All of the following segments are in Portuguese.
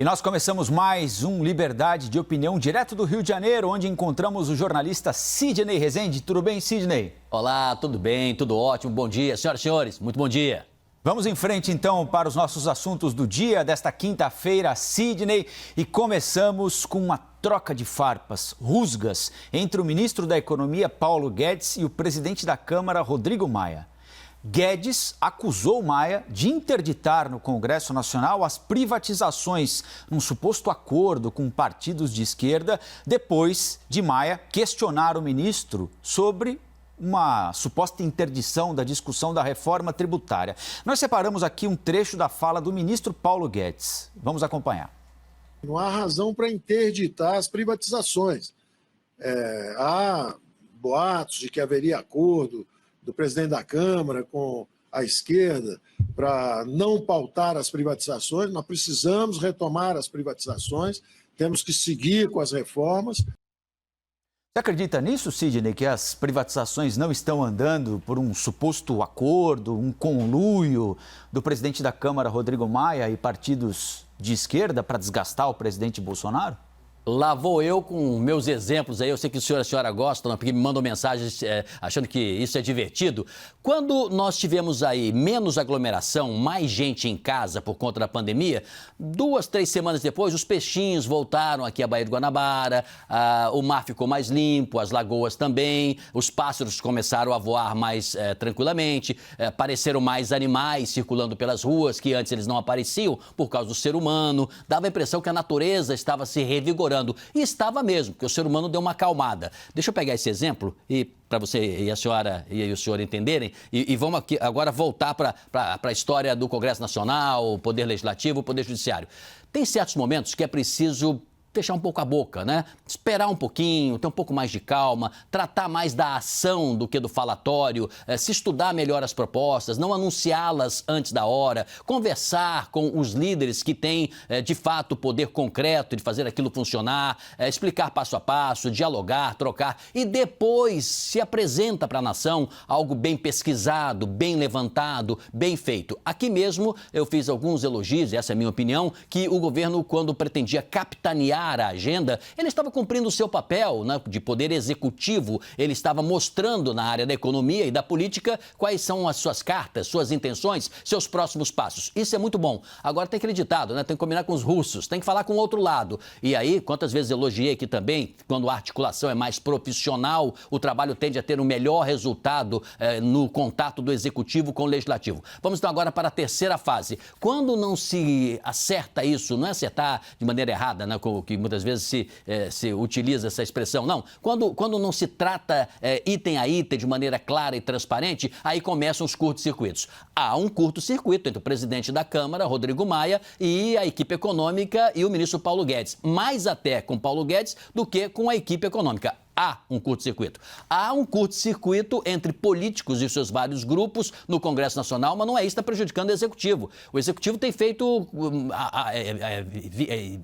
E nós começamos mais um Liberdade de Opinião direto do Rio de Janeiro, onde encontramos o jornalista Sidney Rezende. Tudo bem, Sidney? Olá, tudo bem, tudo ótimo, bom dia. Senhoras e senhores, muito bom dia. Vamos em frente, então, para os nossos assuntos do dia desta quinta-feira, Sidney. E começamos com uma troca de farpas, rusgas, entre o ministro da Economia, Paulo Guedes, e o presidente da Câmara, Rodrigo Maia. Guedes acusou Maia de interditar no Congresso Nacional as privatizações, num suposto acordo com partidos de esquerda, depois de Maia questionar o ministro sobre uma suposta interdição da discussão da reforma tributária. Nós separamos aqui um trecho da fala do ministro Paulo Guedes. Vamos acompanhar. Não há razão para interditar as privatizações. Há boatos de que haveria acordo do presidente da Câmara com a esquerda para não pautar as privatizações. Nós precisamos retomar as privatizações, temos que seguir com as reformas. Você acredita nisso, Sidney, que as privatizações não estão andando por um suposto acordo, um conluio do presidente da Câmara, Rodrigo Maia, e partidos de esquerda para desgastar o presidente Bolsonaro? Lá vou eu com meus exemplos aí, eu sei que o senhor e a senhora gostam, porque me mandam mensagens achando que isso é divertido. Quando nós tivemos aí menos aglomeração, mais gente em casa por conta da pandemia, 2, 3 semanas depois, os peixinhos voltaram aqui à Baía de Guanabara, o mar ficou mais limpo, as lagoas também, os pássaros começaram a voar mais tranquilamente, apareceram mais animais circulando pelas ruas, que antes eles não apareciam por causa do ser humano, dava a impressão que a natureza estava se revigorando. E estava mesmo, porque o ser humano deu uma acalmada. Deixa eu pegar esse exemplo e para você e a senhora e o senhor entenderem, e vamos aqui agora voltar para a história do Congresso Nacional, o Poder Legislativo, o Poder Judiciário. Tem certos momentos que é preciso fechar um pouco a boca, né? Esperar um pouquinho, ter um pouco mais de calma, tratar mais da ação do que do falatório, se estudar melhor as propostas, não anunciá-las antes da hora, conversar com os líderes que têm, de fato, o poder concreto de fazer aquilo funcionar, explicar passo a passo, dialogar, trocar e depois se apresenta para a nação algo bem pesquisado, bem levantado, bem feito. Aqui mesmo eu fiz alguns elogios, essa é a minha opinião, que o governo, quando pretendia capitanear a agenda, ele estava cumprindo o seu papel, né, de poder executivo, ele estava mostrando na área da economia e da política quais são as suas cartas, suas intenções, seus próximos passos. Isso é muito bom. Agora tem aquele ditado, né, tem que combinar com os russos, tem que falar com o outro lado. E aí, quantas vezes elogiei aqui também, quando a articulação é mais profissional, o trabalho tende a ter um melhor resultado no contato do executivo com o legislativo. Vamos então agora para a terceira fase. Quando não se acerta isso, não é acertar de maneira errada, né, que muitas vezes se utiliza essa expressão. Não, quando não se trata item a item de maneira clara e transparente, aí começam os curtos-circuitos. Há um curto-circuito entre o presidente da Câmara, Rodrigo Maia, e a equipe econômica e o ministro Paulo Guedes. Mais até com Paulo Guedes do que com a equipe econômica. Há um curto-circuito. Há um curto-circuito entre políticos e seus vários grupos no Congresso Nacional, mas não é isso que está prejudicando o Executivo. O Executivo tem feito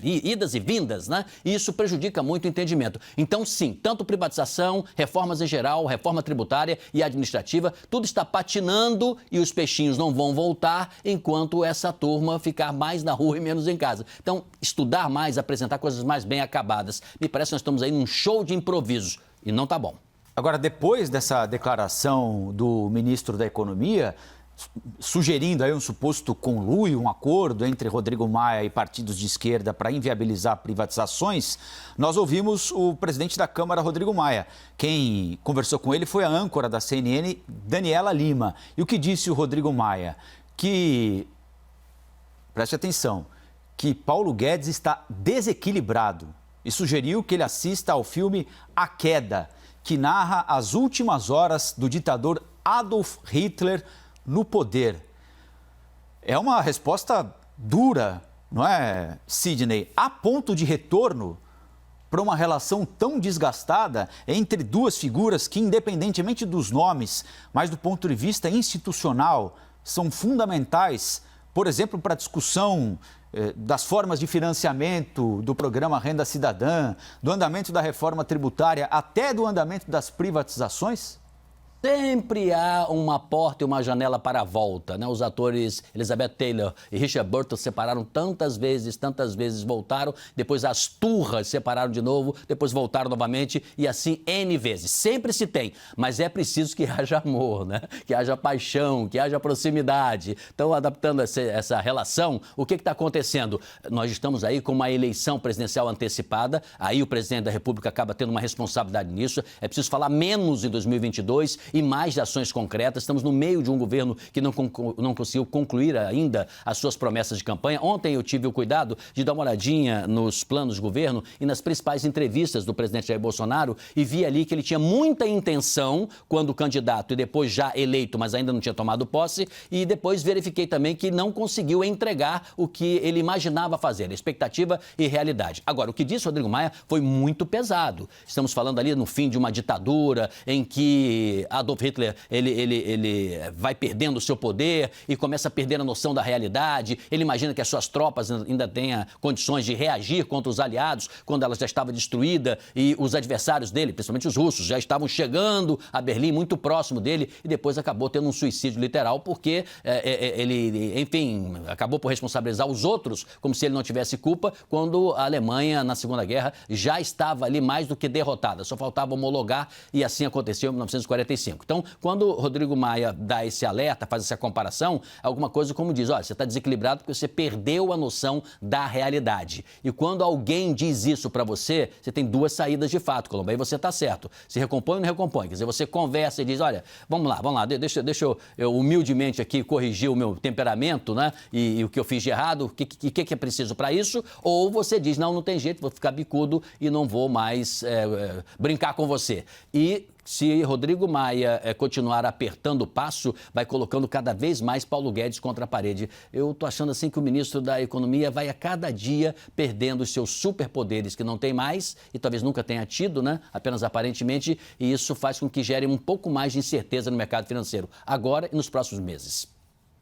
idas e vindas, né? E isso prejudica muito o entendimento. Então, sim, tanto privatização, reformas em geral, reforma tributária e administrativa, tudo está patinando e os peixinhos não vão voltar enquanto essa turma ficar mais na rua e menos em casa. Então, estudar mais, apresentar coisas mais bem acabadas. Me parece que nós estamos aí num show de improviso. E não está bom. Agora, depois dessa declaração do ministro da Economia, sugerindo aí um suposto conluio, um acordo entre Rodrigo Maia e partidos de esquerda para inviabilizar privatizações, nós ouvimos o presidente da Câmara, Rodrigo Maia. Quem conversou com ele foi a âncora da CNN, Daniela Lima. E o que disse o Rodrigo Maia? Que, preste atenção, que Paulo Guedes está desequilibrado e sugeriu que ele assista ao filme A Queda, que narra as últimas horas do ditador Adolf Hitler no poder. É uma resposta dura, não é, Sidney? Há ponto de retorno para uma relação tão desgastada entre duas figuras que, independentemente dos nomes, mas do ponto de vista institucional, são fundamentais, por exemplo, para a discussão das formas de financiamento do programa Renda Cidadã, do andamento da reforma tributária, até do andamento das privatizações? Sempre há uma porta e uma janela para a volta, né? Os atores Elizabeth Taylor e Richard Burton separaram tantas vezes, voltaram, depois as turras separaram de novo, depois voltaram novamente e assim N vezes. Sempre se tem, mas é preciso que haja amor, né? Que haja paixão, que haja proximidade. Então, adaptando essa relação, o que está acontecendo? Nós estamos aí com uma eleição presidencial antecipada, aí o presidente da República acaba tendo uma responsabilidade nisso, é preciso falar menos em 2022 e mais de ações concretas. Estamos no meio de um governo que não conseguiu concluir ainda as suas promessas de campanha. Ontem eu tive o cuidado de dar uma olhadinha nos planos de governo e nas principais entrevistas do presidente Jair Bolsonaro e vi ali que ele tinha muita intenção quando candidato e depois já eleito, mas ainda não tinha tomado posse, e depois verifiquei também que não conseguiu entregar o que ele imaginava fazer, expectativa e realidade. Agora, o que disse Rodrigo Maia foi muito pesado. Estamos falando ali no fim de uma ditadura em que Adolf Hitler, ele vai perdendo o seu poder e começa a perder a noção da realidade. Ele imagina que as suas tropas ainda tenham condições de reagir contra os aliados quando ela já estava destruída e os adversários dele, principalmente os russos, já estavam chegando a Berlim, muito próximo dele, e depois acabou tendo um suicídio literal porque ele, enfim, acabou por responsabilizar os outros como se ele não tivesse culpa, quando a Alemanha, na Segunda Guerra, já estava ali mais do que derrotada. Só faltava homologar e assim aconteceu em 1945. Então, quando o Rodrigo Maia dá esse alerta, faz essa comparação, alguma coisa como diz, olha, você está desequilibrado porque você perdeu a noção da realidade. E quando alguém diz isso para você, você tem duas saídas de fato, Colombo, aí você está certo. Se recompõe ou não recompõe. Quer dizer, você conversa e diz, olha, vamos lá, deixa eu humildemente aqui corrigir o meu temperamento, né? E o que eu fiz de errado, o que é preciso para isso? Ou você diz, não tem jeito, vou ficar bicudo e não vou mais brincar com você. E se Rodrigo Maia continuar apertando o passo, vai colocando cada vez mais Paulo Guedes contra a parede. Eu estou achando assim que o ministro da Economia vai a cada dia perdendo os seus superpoderes que não tem mais e talvez nunca tenha tido, né? Apenas aparentemente, e isso faz com que gere um pouco mais de incerteza no mercado financeiro, agora e nos próximos meses.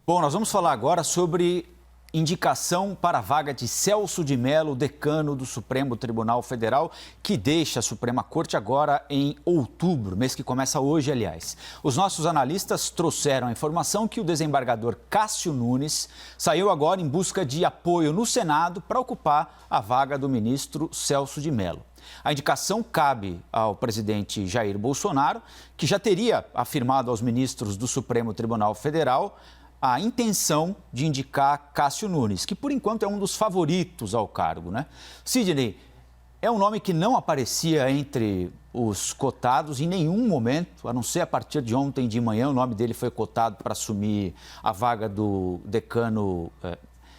Bom, nós vamos falar agora sobre indicação para a vaga de Celso de Mello, decano do Supremo Tribunal Federal, que deixa a Suprema Corte agora em outubro, mês que começa hoje, aliás. Os nossos analistas trouxeram a informação que o desembargador Cássio Nunes saiu agora em busca de apoio no Senado para ocupar a vaga do ministro Celso de Mello. A indicação cabe ao presidente Jair Bolsonaro, que já teria afirmado aos ministros do Supremo Tribunal Federal a intenção de indicar Cássio Nunes, que por enquanto é um dos favoritos ao cargo, né? Sidney, é um nome que não aparecia entre os cotados em nenhum momento, a não ser a partir de ontem de manhã, o nome dele foi cotado para assumir a vaga do decano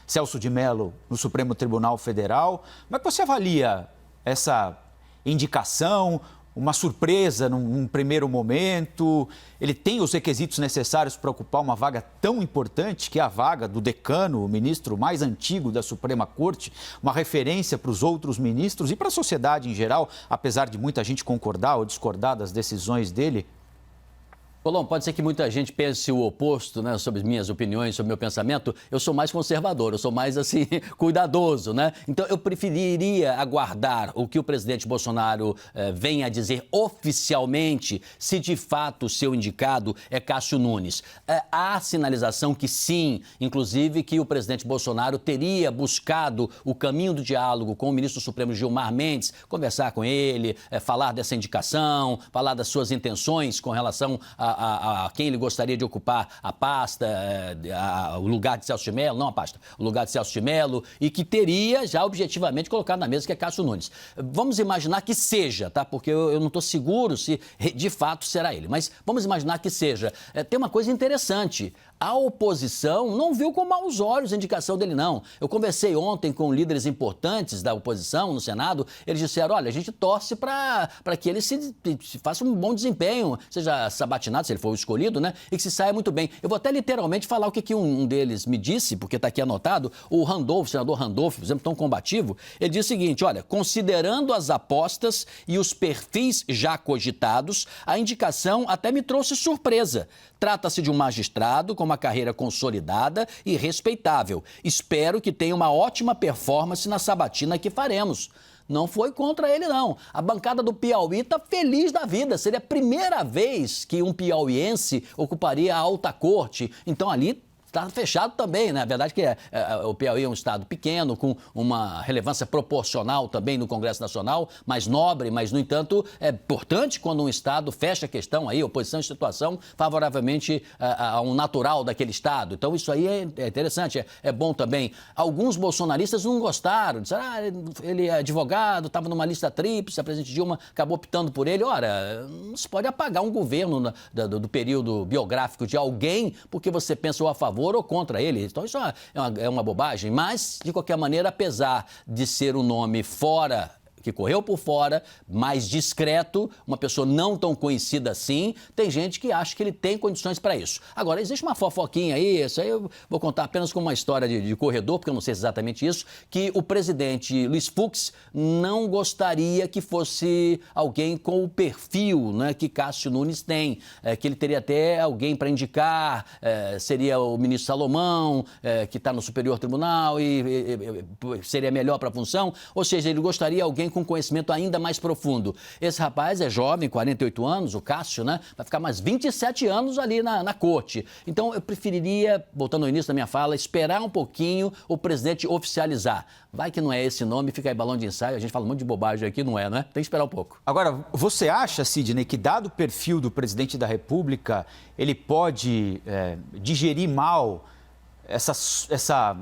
Celso de Mello no Supremo Tribunal Federal. Como é que você avalia essa indicação? Uma surpresa num primeiro momento? Ele tem os requisitos necessários para ocupar uma vaga tão importante, que é a vaga do decano, o ministro mais antigo da Suprema Corte, uma referência para os outros ministros e para a sociedade em geral, apesar de muita gente concordar ou discordar das decisões dele? Colombo, pode ser que muita gente pense o oposto, né, sobre minhas opiniões, sobre meu pensamento. Eu sou mais conservador, eu sou mais, assim, cuidadoso, né? Então, eu preferiria aguardar o que o presidente Bolsonaro venha a dizer oficialmente, se de fato o seu indicado é Cássio Nunes. Há sinalização que sim, inclusive que o presidente Bolsonaro teria buscado o caminho do diálogo com o ministro Supremo Gilmar Mendes, conversar com ele, falar dessa indicação, falar das suas intenções com relação a quem ele gostaria de ocupar a pasta, o lugar de Celso de Mello, não a pasta, o lugar de Celso de Mello, e que teria já objetivamente colocado na mesa, que é Cássio Nunes. Vamos imaginar que seja, tá? Porque eu não estou seguro se de fato será ele, mas vamos imaginar que seja. Tem uma coisa interessante. A oposição não viu com maus olhos a indicação dele, não. Eu conversei ontem com líderes importantes da oposição no Senado. Eles disseram, olha, a gente torce para que ele se faça um bom desempenho, seja sabatinado, se ele for escolhido, né? E que se saia muito bem. Eu vou até literalmente falar o que um deles me disse, porque está aqui anotado. O Randolph, o senador Randolph, por exemplo, tão combativo, ele diz o seguinte, olha, considerando as apostas e os perfis já cogitados, a indicação até me trouxe surpresa. Trata-se de um magistrado com uma carreira consolidada e respeitável. Espero que tenha uma ótima performance na sabatina que faremos. não foi contra ele, não. A bancada do Piauí está feliz da vida. Seria a primeira vez que um piauiense ocuparia a alta corte. Então, ali está fechado também, né? A verdade é que o Piauí é um estado pequeno, com uma relevância proporcional também no Congresso Nacional, mais nobre, mas, no entanto, é importante quando um estado fecha a questão aí, oposição e situação, favoravelmente a um natural daquele estado. Então, isso aí é interessante, é bom também. Alguns bolsonaristas não gostaram, disseram, ele é advogado, estava numa lista tríplice, a presidente Dilma acabou optando por ele. Ora, não se pode apagar um governo do período biográfico de alguém porque você pensou a favor ou contra ele. Então isso é uma bobagem, mas de qualquer maneira, apesar de ser um nome fora, que correu por fora, mais discreto, uma pessoa não tão conhecida assim, tem gente que acha que ele tem condições para isso. Agora, existe uma fofoquinha aí, isso aí eu vou contar apenas como uma história de corredor, porque eu não sei exatamente isso, que o presidente Luiz Fux não gostaria que fosse alguém com o perfil, né, que Cássio Nunes tem, que ele teria até alguém para indicar, seria o ministro Salomão, que está no Superior Tribunal e seria melhor para a função, ou seja, ele gostaria de alguém com conhecimento ainda mais profundo. Esse rapaz é jovem, 48 anos, o Cássio, né? Vai ficar mais 27 anos ali na corte. Então, eu preferiria, voltando ao início da minha fala, esperar um pouquinho o presidente oficializar. Vai que não é esse nome, fica aí balão de ensaio, a gente fala um monte de bobagem aqui, não é, né? Tem que esperar um pouco. Agora, você acha, Sidney, que dado o perfil do presidente da República, ele pode digerir mal essa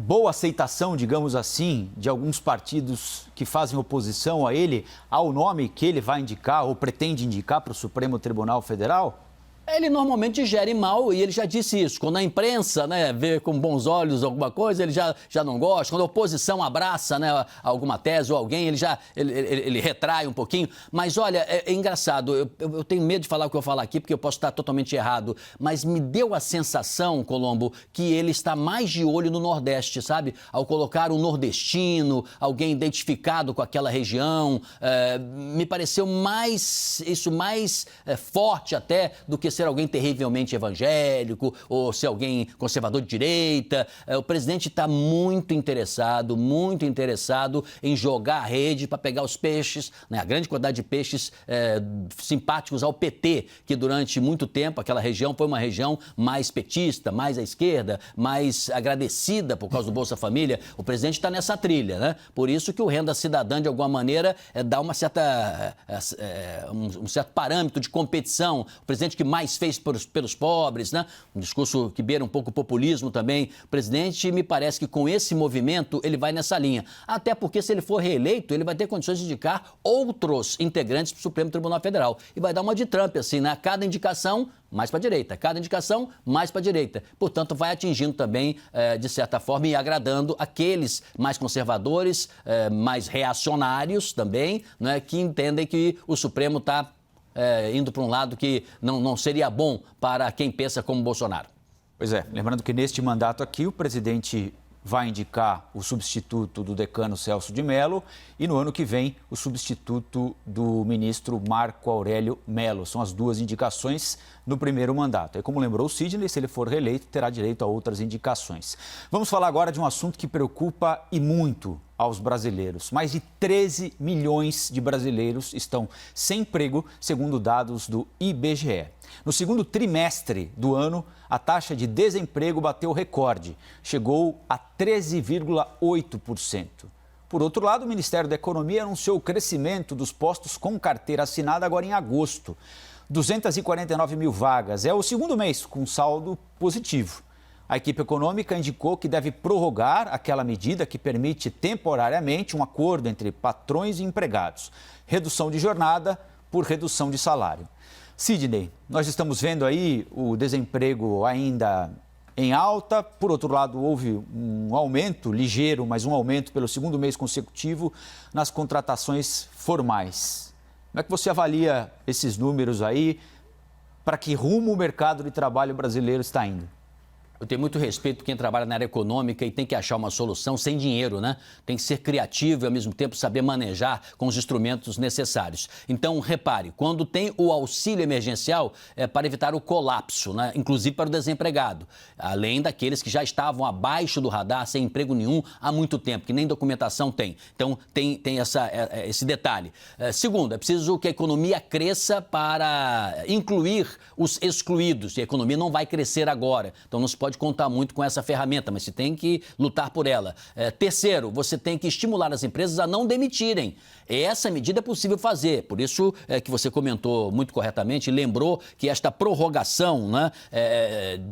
boa aceitação, digamos assim, de alguns partidos que fazem oposição a ele, ao nome que ele vai indicar ou pretende indicar para o Supremo Tribunal Federal? Ele normalmente digere mal e ele já disse isso. Quando a imprensa, né, vê com bons olhos alguma coisa, ele já não gosta. Quando a oposição abraça, né, alguma tese ou alguém, ele retrai um pouquinho. Mas olha, é engraçado, eu tenho medo de falar o que eu falo aqui, porque eu posso estar totalmente errado, mas me deu a sensação, Colombo, que ele está mais de olho no Nordeste, sabe? Ao colocar um nordestino, alguém identificado com aquela região, me pareceu mais forte até do que ser alguém terrivelmente evangélico ou ser alguém conservador de direita. O presidente está muito interessado em jogar a rede para pegar os peixes, né, a grande quantidade de peixes simpáticos ao PT, que durante muito tempo aquela região foi uma região mais petista, mais à esquerda, mais agradecida por causa do Bolsa Família. O presidente está nessa trilha, né? Por isso que o Renda Cidadã, de alguma maneira, dá um certo parâmetro de competição. O presidente que mais fez pelos pobres, né? Um discurso que beira um pouco o populismo também. O presidente, me parece que com esse movimento ele vai nessa linha. Até porque se ele for reeleito, ele vai ter condições de indicar outros integrantes para o Supremo Tribunal Federal. E vai dar uma de Trump, assim, né? Cada indicação, mais para a direita. Cada indicação, mais para a direita. Portanto, vai atingindo também, de certa forma, e agradando aqueles mais conservadores, mais reacionários também, né? Que entendem que o Supremo está indo para um lado que não seria bom para quem pensa como Bolsonaro. Pois é, lembrando que neste mandato aqui o presidente vai indicar o substituto do decano Celso de Mello e no ano que vem o substituto do ministro Marco Aurélio Mello. São as duas indicações no primeiro mandato. E como lembrou o Sidney, se ele for reeleito, terá direito a outras indicações. Vamos falar agora de um assunto que preocupa e muito aos brasileiros. Mais de 13 milhões de brasileiros estão sem emprego, segundo dados do IBGE. No segundo trimestre do ano, a taxa de desemprego bateu recorde, chegou a 13,8%. Por outro lado, o Ministério da Economia anunciou o crescimento dos postos com carteira assinada agora em agosto. 249 mil vagas, é o segundo mês com saldo positivo. A equipe econômica indicou que deve prorrogar aquela medida que permite temporariamente um acordo entre patrões e empregados. Redução de jornada por redução de salário. Sidney, nós estamos vendo aí o desemprego ainda em alta. Por outro lado, houve um aumento ligeiro, mas um aumento pelo segundo mês consecutivo nas contratações formais. Como é que você avalia esses números aí? Para que rumo o mercado de trabalho brasileiro está indo? Eu tenho muito respeito por quem trabalha na área econômica e tem que achar uma solução sem dinheiro, né? Tem que ser criativo e, ao mesmo tempo, saber manejar com os instrumentos necessários. Então, repare, quando tem o auxílio emergencial, é para evitar o colapso, né? Inclusive para o desempregado, além daqueles que já estavam abaixo do radar, sem emprego nenhum há muito tempo, que nem documentação tem. Então, tem esse detalhe. Segundo, é preciso que a economia cresça para incluir os excluídos. E a economia não vai crescer agora, então não se pode contar muito com essa ferramenta, mas se tem que lutar por ela. Terceiro, você tem que estimular as empresas a não demitirem. Essa medida é possível fazer, por isso que você comentou muito corretamente, lembrou que esta prorrogação, né,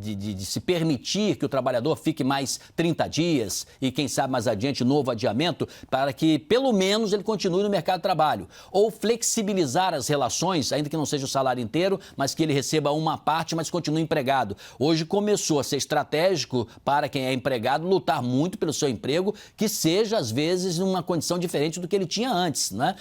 de se permitir que o trabalhador fique mais 30 dias e quem sabe mais adiante novo adiamento, para que pelo menos ele continue no mercado de trabalho. Ou flexibilizar as relações, ainda que não seja o salário inteiro, mas que ele receba uma parte, mas continue empregado. Hoje começou a ser estratégico para quem é empregado lutar muito pelo seu emprego, que seja às vezes numa condição diferente do que ele tinha antes, né?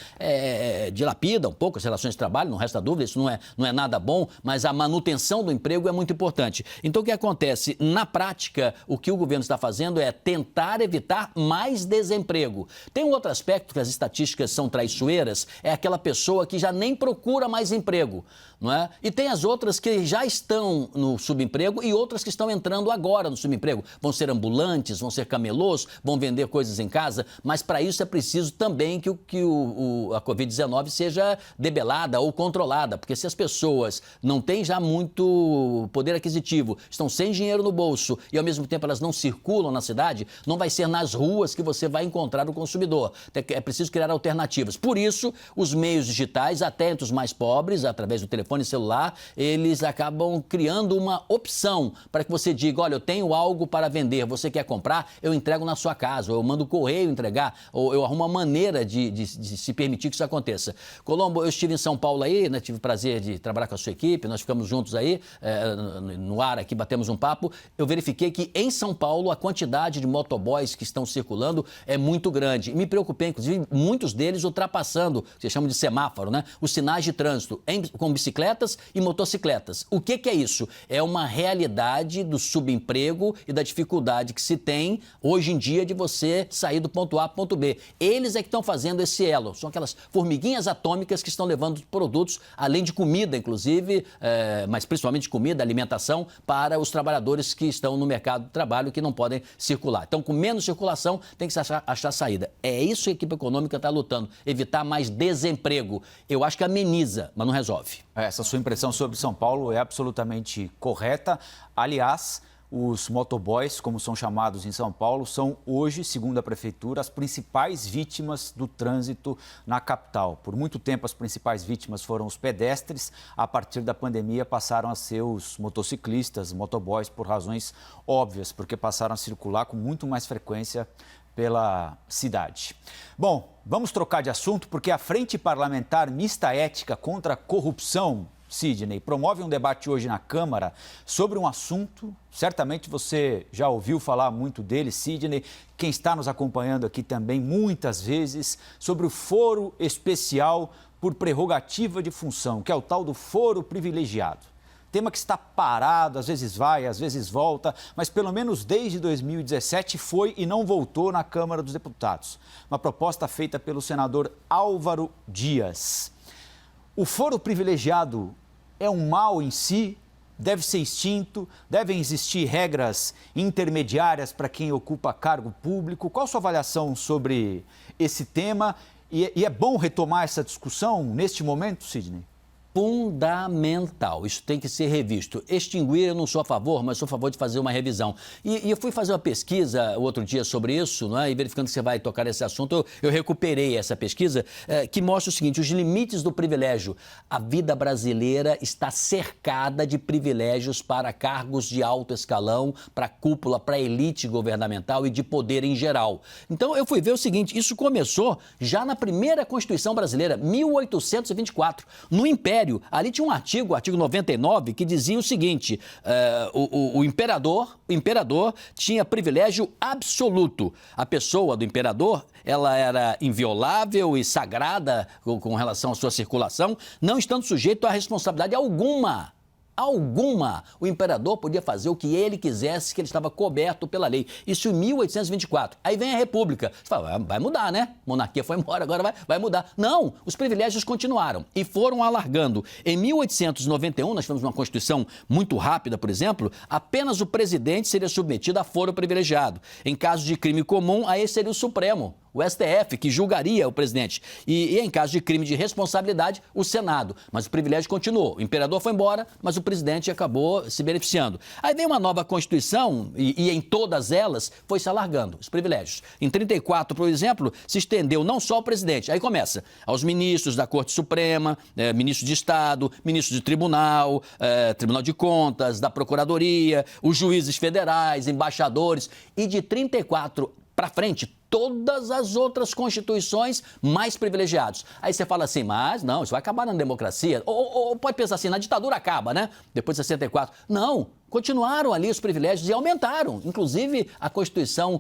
Dilapida um pouco as relações de trabalho, não resta dúvida, isso não é nada bom, mas a manutenção do emprego é muito importante. Então o que acontece? Na prática, o que o governo está fazendo é tentar evitar mais desemprego. Tem um outro aspecto que as estatísticas são traiçoeiras, é aquela pessoa que já nem procura mais emprego, não é? E tem as outras que já estão no subemprego e outras que estão entrando agora no subemprego. Vão ser ambulantes, vão ser camelôs, vão vender coisas em casa, mas para isso é preciso também que a Covid-19 seja debelada ou controlada, porque se as pessoas não têm já muito poder aquisitivo, estão sem dinheiro no bolso e ao mesmo tempo elas não circulam na cidade, não vai ser nas ruas que você vai encontrar o consumidor. É preciso criar alternativas. Por isso, os meios digitais, até entre os mais pobres, através do telefone celular, eles acabam criando uma opção para que você diga, olha, eu tenho algo para vender, você quer comprar? Eu entrego na sua casa, ou eu mando o correio entregar, ou eu arrumo uma maneira de se permitir que isso aconteça. Colombo, eu estive em São Paulo aí, né, tive o prazer de trabalhar com a sua equipe, nós ficamos juntos aí, no ar aqui, batemos um papo. Eu verifiquei que em São Paulo a quantidade de motoboys que estão circulando é muito grande. E me preocupei, inclusive, muitos deles ultrapassando, que se chama de semáforo, né, os sinais de trânsito, com bicicletas e motocicletas. O que é isso? É uma realidade do subemprego e da dificuldade que se tem hoje em dia de você sair do ponto A para o ponto B. Eles é que estão fazendo esse elo. São aquelas formiguinhas atômicas que estão levando produtos, além de comida, inclusive, mas principalmente comida, alimentação, para os trabalhadores que estão no mercado de trabalho que não podem circular. Então, com menos circulação, tem que se achar saída. É isso que a equipe econômica está lutando, evitar mais desemprego. Eu acho que ameniza, mas não resolve. Essa sua impressão sobre São Paulo é absolutamente correta. Aliás, os motoboys, como são chamados em São Paulo, são hoje, segundo a Prefeitura, as principais vítimas do trânsito na capital. Por muito tempo, as principais vítimas foram os pedestres. A partir da pandemia, passaram a ser os motociclistas, motoboys, por razões óbvias, porque passaram a circular com muito mais frequência pela cidade. Bom, vamos trocar de assunto, porque a Frente Parlamentar Mista Ética contra a Corrupção, Sidney, promove um debate hoje na Câmara sobre um assunto, certamente você já ouviu falar muito dele, Sidney, quem está nos acompanhando aqui também muitas vezes, sobre o foro especial por prerrogativa de função, que é o tal do foro privilegiado. Tema que está parado, às vezes vai, às vezes volta, mas pelo menos desde 2017 foi e não voltou na Câmara dos Deputados. Uma proposta feita pelo senador Álvaro Dias. O foro privilegiado é um mal em si? Deve ser extinto? Devem existir regras intermediárias para quem ocupa cargo público? Qual a sua avaliação sobre esse tema? E é bom retomar essa discussão neste momento, Sidney? Fundamental, isso tem que ser revisto. Extinguir, eu não sou a favor, mas sou a favor de fazer uma revisão. E eu fui fazer uma pesquisa outro dia sobre isso, não é? E verificando que você vai tocar nesse assunto, eu recuperei essa pesquisa, que mostra o seguinte, os limites do privilégio. A vida brasileira está cercada de privilégios para cargos de alto escalão, para cúpula, para elite governamental e de poder em geral. Então, eu fui ver o seguinte, isso começou já na primeira Constituição brasileira, 1824, no Império. Ali tinha um artigo, o artigo 99, que dizia o seguinte, o imperador tinha privilégio absoluto. A pessoa do imperador, ela era inviolável e sagrada com relação à sua circulação, não estando sujeito a responsabilidade alguma alguma, o imperador podia fazer o que ele quisesse, que ele estava coberto pela lei. Isso em 1824. Aí vem a República. Você fala, vai mudar, né? A monarquia foi embora, agora vai mudar. Não, os privilégios continuaram e foram alargando. Em 1891, nós tivemos uma Constituição muito rápida, por exemplo, apenas o presidente seria submetido a foro privilegiado. Em caso de crime comum, aí seria o Supremo, o STF, que julgaria o presidente. E em caso de crime de responsabilidade, o Senado. Mas o privilégio continuou. O imperador foi embora, mas o presidente acabou se beneficiando. Aí vem uma nova Constituição e em todas elas foi se alargando os privilégios. Em 34, por exemplo, se estendeu não só ao presidente, aí começa aos ministros da Corte Suprema, ministros de Estado, ministros de Tribunal, Tribunal de Contas, da Procuradoria, os juízes federais, embaixadores. E de 34 para frente, todas as outras constituições mais privilegiados. Aí você fala assim, mas não, isso vai acabar na democracia. Ou pode pensar assim, na ditadura acaba, né? Depois de 64. Não, continuaram ali os privilégios e aumentaram. Inclusive a Constituição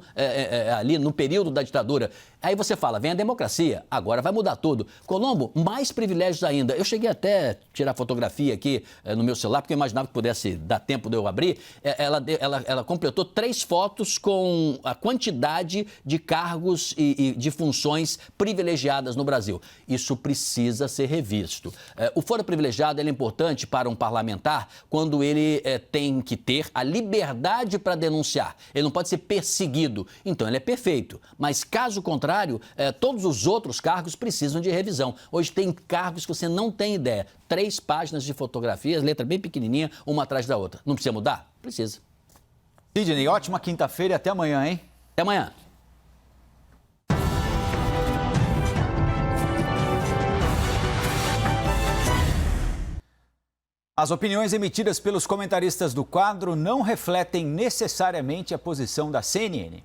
ali no período da ditadura. Aí você fala, vem a democracia, agora vai mudar tudo. Colombo, mais privilégios ainda. Eu cheguei até a tirar fotografia aqui no meu celular, porque eu imaginava que pudesse dar tempo de eu abrir. Ela completou 3 fotos com a quantidade de cargos e de funções privilegiadas no Brasil. Isso precisa ser revisto. O foro privilegiado é importante para um parlamentar quando ele tem que ter a liberdade para denunciar. Ele não pode ser perseguido. Então, ele é perfeito. Mas, caso contrário, todos os outros cargos precisam de revisão. Hoje tem cargos que você não tem ideia. 3 páginas de fotografias, letra bem pequenininha, uma atrás da outra. Não precisa mudar? Precisa. Sidney, ótima quinta-feira e até amanhã, hein? Até amanhã. As opiniões emitidas pelos comentaristas do quadro não refletem necessariamente a posição da CNN.